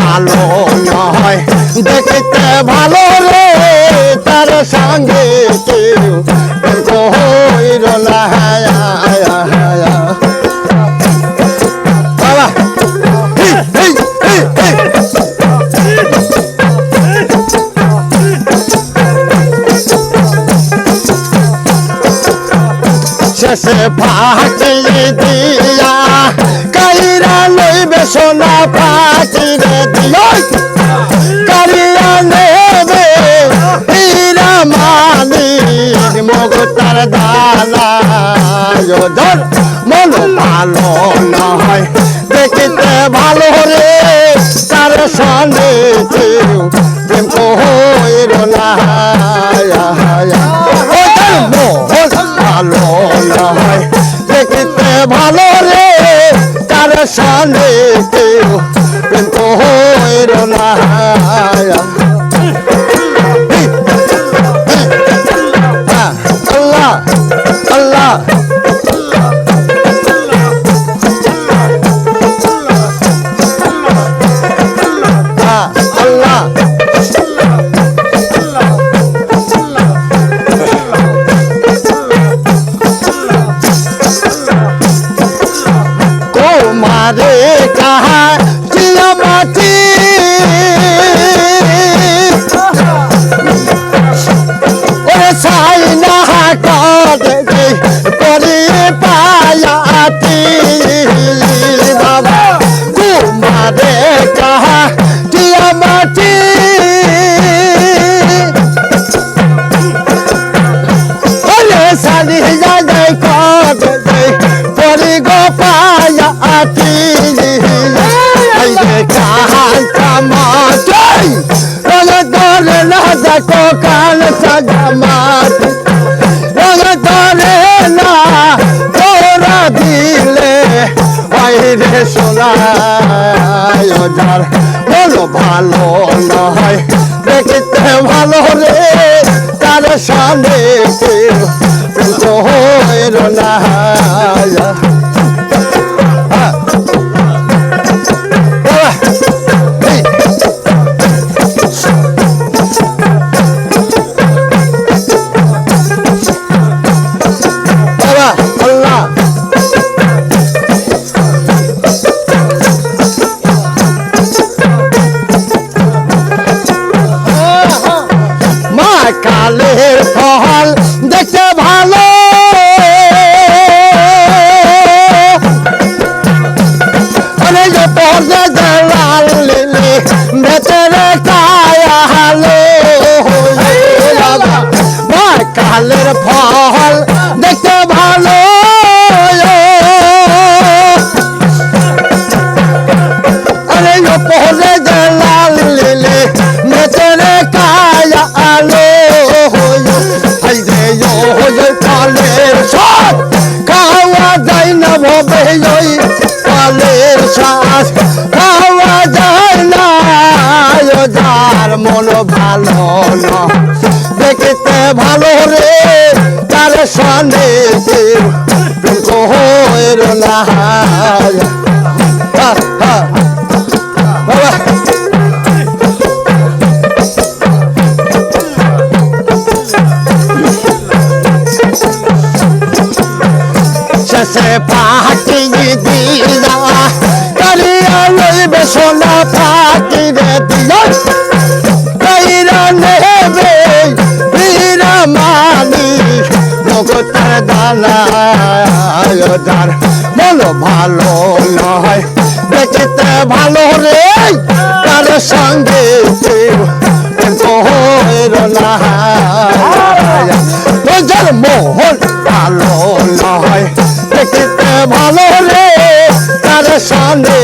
ভালো নয় দেখতে ভালো রে তার সঙ্গে কেউ হইল না বাবা শেষে ফাঁকি দিয়া কাইরা লইবে সোনা ফাঁকি রে দিও কারিয়া নেবে হীরা মানিক মুক্তার দানা ধর মন ভালো নয় দেখতে ভালো রে তার সঙ্গে কেউ প্রেম হইল না ভালো নয় দেখতে ভালো রে তার সঙ্গে কেউ প্রেম হইল না আল্লাহ আল্লাহ আল্লাহ मारे कहा चिया माटी और साई नहा काट दे परी पायाती बाबा को मारे कहा चिया माटी और साई नहा काट दे परी गो पाया आती कहाँ समाते रंग तोरे ना को कान सजमात रंग तोरे ना तोरा दिले रे सोना जार बोलो भालो नय देखते भालो रे तार सामने केउ हइल ना কালের ফল দেখতে ভালো অনেক পর্দা জালাল লিলি ভেতরে কায়া হালো কালের ফল দেখতে ভালো অনেক পর্দা জালাল লিলি ভেতরে কায়া আলো কালের শ্বাস খাওয়া যায় না ভবে কালের শ্বাস খাওয়া যায় না যার মন ভালো না দেখতে ভালো রে তার সঙ্গে কেউ হইল না से फाकी दिया करिया लइबे सोना फाकी रे दिया कइरा नेबे हीरा मानिक मुक्तार दाना जार बोलो भालो नय देखते भालो रे तार संगे केउ हइल ना তোর মোহন ভালো নয় দেখতে ভালো রে তার সঙ্গে